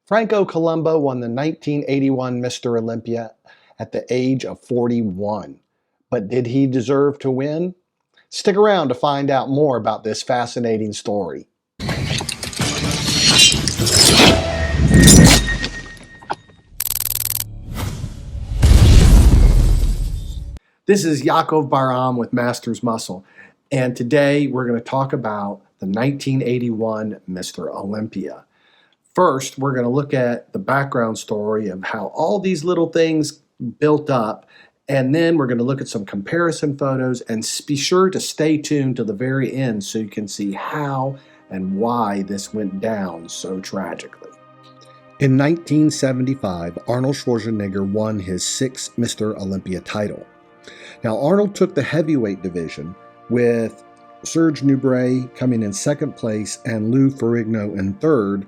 Franco Columbu won the 1981 Mr. Olympia at the age of 41. But did he deserve to win? Stick around to find out more about this fascinating story. This is Yaakov Baram with Masters Muscle, and today we're going to talk about the 1981 Mr. Olympia. First, we're going to look at the background story of how all these little things built up, and then we're going to look at some comparison photos, and be sure to stay tuned to the very end so you can see how and why this went down so tragically. In 1975, Arnold Schwarzenegger won his sixth Mr. Olympia title. Now, Arnold took the heavyweight division with Serge Nubret coming in second place and Lou Ferrigno in third,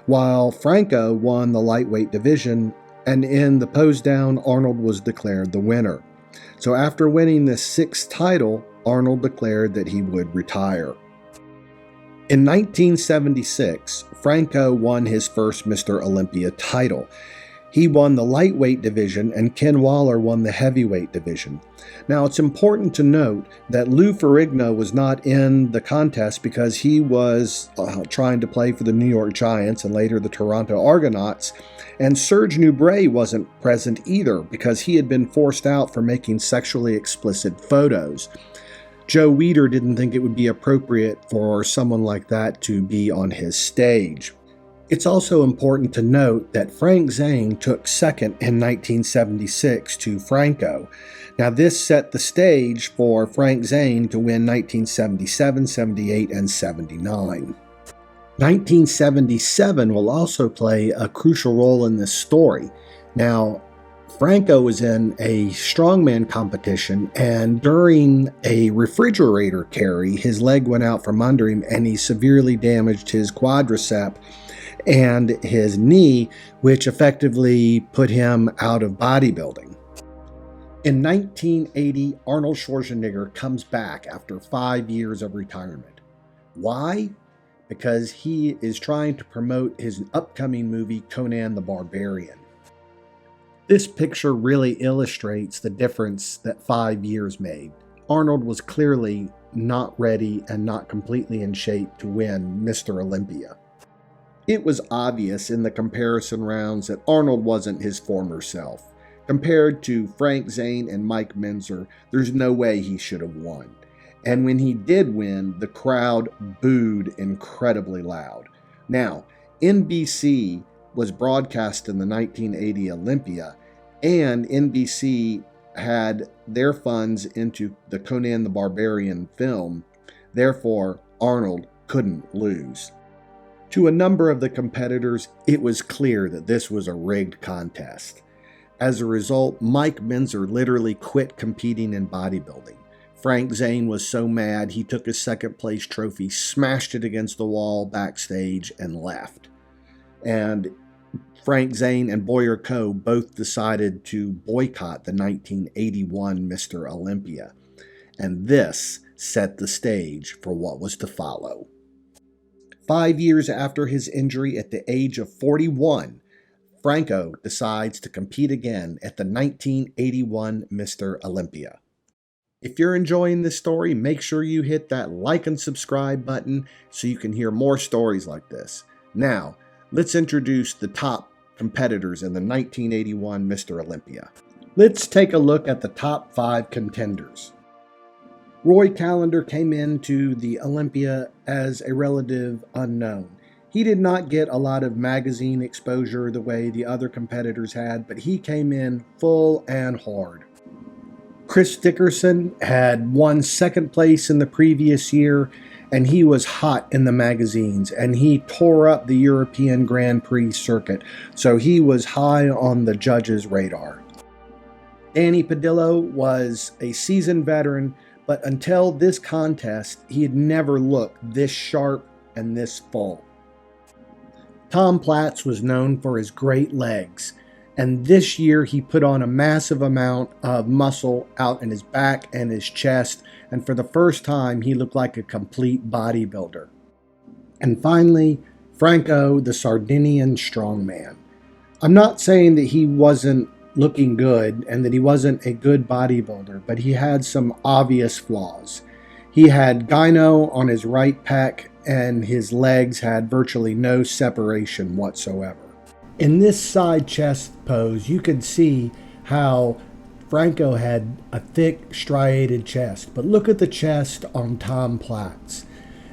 while Franco won the lightweight division, and in the pose down, Arnold was declared the winner. So after winning the sixth title, Arnold declared that he would retire. In 1976, Franco won his first Mr. Olympia title. He won the lightweight division and Ken Waller won the heavyweight division. Now, it's important to note that Lou Ferrigno was not in the contest because he was trying to play for the New York Giants and later the Toronto Argonauts, and Serge Nubret wasn't present either because he had been forced out for making sexually explicit photos. Joe Weider didn't think it would be appropriate for someone like that to be on his stage. It's also important to note that Frank Zane took second in 1976 to Franco. Now, this set the stage for Frank Zane to win 1977, 78, and 79. 1977 will also play a crucial role in this story. Now, Franco was in a strongman competition, and during a refrigerator carry, his leg went out from under him and he severely damaged his quadricep and his knee, which effectively put him out of bodybuilding. In 1980, Arnold Schwarzenegger comes back after 5 years of retirement. Why? Because he is trying to promote his upcoming movie, Conan the Barbarian. This picture really illustrates the difference that 5 years made. Arnold was clearly not ready and not completely in shape to win Mr. Olympia. It was obvious in the comparison rounds that Arnold wasn't his former self. Compared to Frank Zane and Mike Menzer, there's no way he should have won. And when he did win, the crowd booed incredibly loud. Now, NBC was broadcast in the 1980 Olympia, and NBC had their funds into the Conan the Barbarian film. Therefore, Arnold couldn't lose. To a number of the competitors, it was clear that this was a rigged contest. As a result, Mike Menzer literally quit competing in bodybuilding. Frank Zane was so mad he took his second place trophy, smashed it against the wall backstage, and left. And Frank Zane and Boyer Coe both decided to boycott the 1981 Mr. Olympia. And this set the stage for what was to follow. 5 years after his injury at the age of 41, Franco decides to compete again at the 1981 Mr. Olympia. If you're enjoying this story, make sure you hit that like and subscribe button so you can hear more stories like this. Now, let's introduce the top competitors in the 1981 Mr. Olympia. Let's take a look at the top 5 contenders. Roy Callender came into the Olympia as a relative unknown. He did not get a lot of magazine exposure the way the other competitors had, but he came in full and hard. Chris Dickerson had won second place in the previous year, and he was hot in the magazines, and he tore up the European Grand Prix circuit, so he was high on the judges' radar. Danny Padillo was a seasoned veteran, but until this contest, he had never looked this sharp and this full. Tom Platz was known for his great legs, and this year he put on a massive amount of muscle out in his back and his chest, and for the first time he looked like a complete bodybuilder. And finally, Franco, the Sardinian strongman. I'm not saying that he wasn't looking good and that he wasn't a good bodybuilder, but he had some obvious flaws. He had gyno on his right pec, and his legs had virtually no separation whatsoever. In this side chest pose, you could see how Franco had a thick, striated chest, but look at the chest on Tom Platz,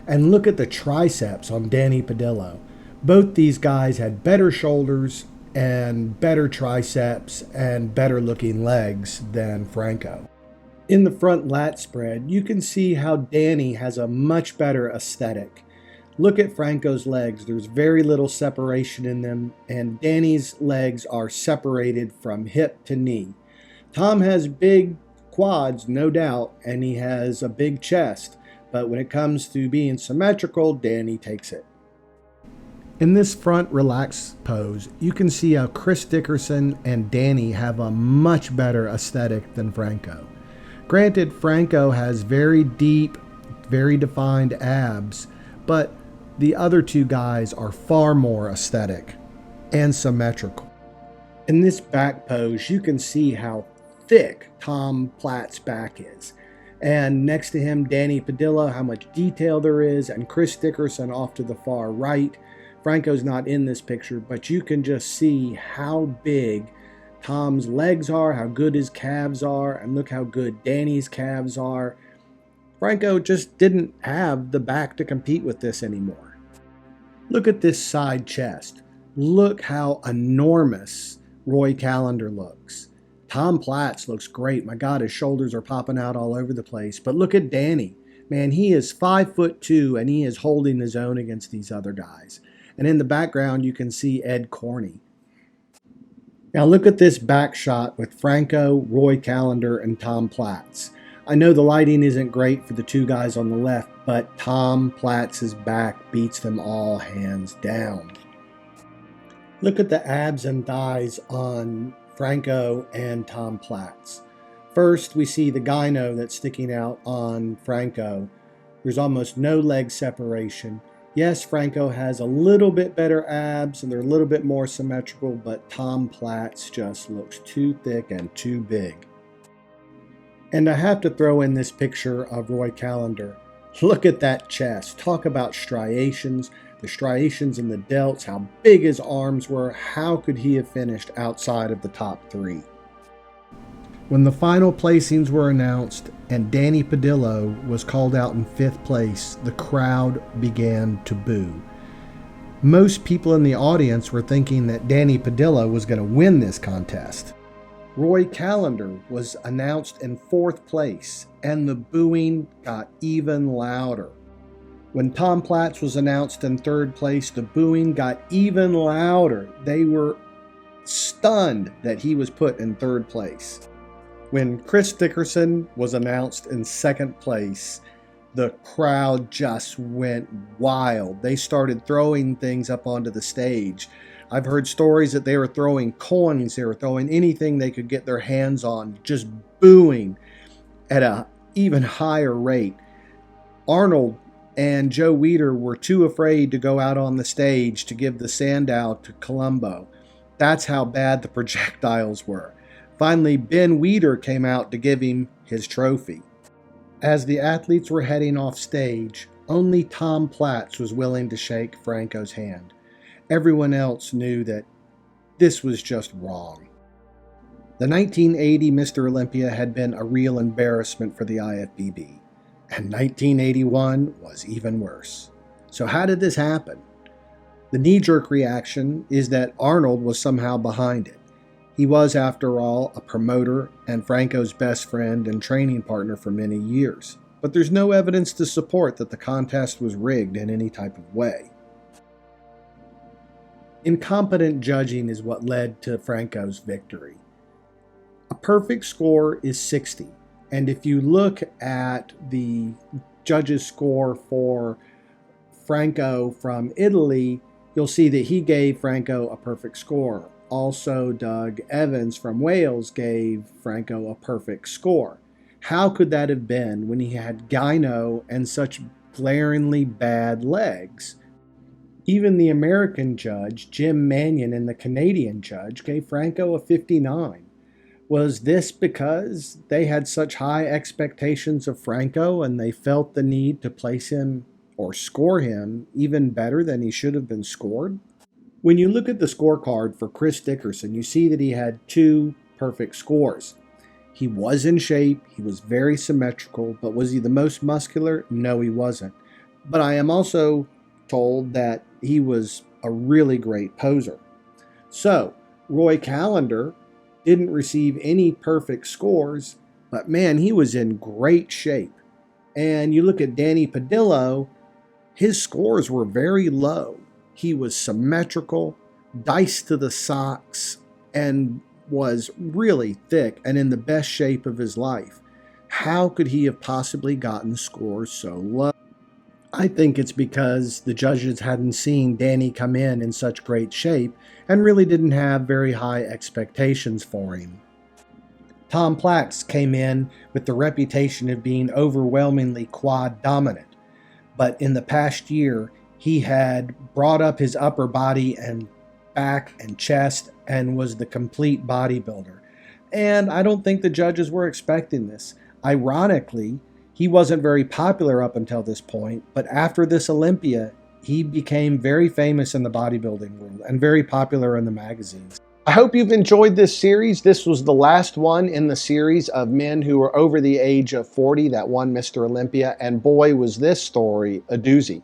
and look at the triceps on Danny Padillo. Both these guys had better shoulders and better triceps and better looking legs than Franco. In the front lat spread, you can see how Danny has a much better aesthetic. Look at Franco's legs. There's very little separation in them, and Danny's legs are separated from hip to knee. Tom has big quads, no doubt, and he has a big chest, but when it comes to being symmetrical, Danny takes it. In this front relaxed pose, you can see how Chris Dickerson and Danny have a much better aesthetic than Franco. Granted, Franco has very deep, very defined abs, but the other two guys are far more aesthetic and symmetrical. In this back pose, you can see how thick Tom Platz's back is. And next to him, Danny Padillo, how much detail there is, and Chris Dickerson off to the far right. Franco's not in this picture, but you can just see how big Tom's legs are, how good his calves are, and look how good Danny's calves are. Franco just didn't have the back to compete with this anymore. Look at this side chest. Look how enormous Roy Callender looks. Tom Platz looks great. My God, his shoulders are popping out all over the place. But look at Danny. Man, he is 5'2", and he is holding his own against these other guys. And in the background, you can see Ed Corney. Now look at this back shot with Franco, Roy Callender, and Tom Platz. I know the lighting isn't great for the two guys on the left, but Tom Platz's back beats them all hands down. Look at the abs and thighs on Franco and Tom Platz. First, we see the gyno that's sticking out on Franco. There's almost no leg separation. Yes, Franco has a little bit better abs and they're a little bit more symmetrical, but Tom Platz just looks too thick and too big. And I have to throw in this picture of Roy Callender. Look at that chest. Talk about striations. The striations in the delts, how big his arms were. How could he have finished outside of the top three? When the final placings were announced and Danny Padillo was called out in 5th place, the crowd began to boo. Most people in the audience were thinking that Danny Padillo was going to win this contest. Roy Callender was announced in 4th place, and the booing got even louder. When Tom Platz was announced in 3rd place, the booing got even louder. They were stunned that he was put in 3rd place. When Chris Dickerson was announced in 2nd place, the crowd just went wild. They started throwing things up onto the stage. I've heard stories that they were throwing coins, they were throwing anything they could get their hands on, just booing at an even higher rate. Arnold and Joe Weider were too afraid to go out on the stage to give the Sandow to Columbu. That's how bad the projectiles were. Finally, Ben Weider came out to give him his trophy. As the athletes were heading off stage, only Tom Platz was willing to shake Franco's hand. Everyone else knew that this was just wrong. The 1980 Mr. Olympia had been a real embarrassment for the IFBB, and 1981 was even worse. So how did this happen? The knee-jerk reaction is that Arnold was somehow behind it. He was, after all, a promoter and Franco's best friend and training partner for many years. But there's no evidence to support that the contest was rigged in any type of way. Incompetent judging is what led to Franco's victory. A perfect score is 60, and if you look at the judges' score for Franco from Italy, you'll see that he gave Franco a perfect score. Also, Doug Evans from Wales gave Franco a perfect score. How could that have been when he had gyno and such glaringly bad legs? Even the American judge, Jim Mannion, and the Canadian judge gave Franco a 59. Was this because they had such high expectations of Franco and they felt the need to place him or score him even better than he should have been scored? When you look at the scorecard for Chris Dickerson, you see that he had two perfect scores. He was in shape, he was very symmetrical, but was he the most muscular? No, he wasn't. But I am also told that he was a really great poser. So, Roy Callender didn't receive any perfect scores, but man, he was in great shape. And you look at Danny Padillo, his scores were very low. He was symmetrical, diced to the socks, and was really thick and in the best shape of his life. How could he have possibly gotten scores so low? I think it's because the judges hadn't seen Danny come in such great shape and really didn't have very high expectations for him. Tom Platz came in with the reputation of being overwhelmingly quad dominant, but in the past year, he had brought up his upper body and back and chest and was the complete bodybuilder. And I don't think the judges were expecting this. Ironically, he wasn't very popular up until this point, but after this Olympia, he became very famous in the bodybuilding world and very popular in the magazines. I hope you've enjoyed this series. This was the last one in the series of men who were over the age of 40 that won Mr. Olympia, and boy, was this story a doozy.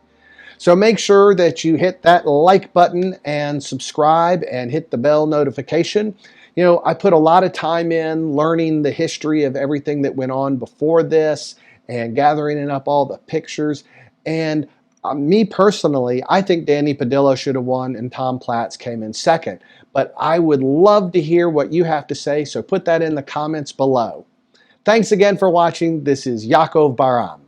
So make sure that you hit that like button and subscribe and hit the bell notification. You know, I put a lot of time in learning the history of everything that went on before this and gathering up all the pictures. And me personally, I think Danny Padillo should have won and Tom Platz came in second. But I would love to hear what you have to say, so put that in the comments below. Thanks again for watching. This is Yaakov Baram.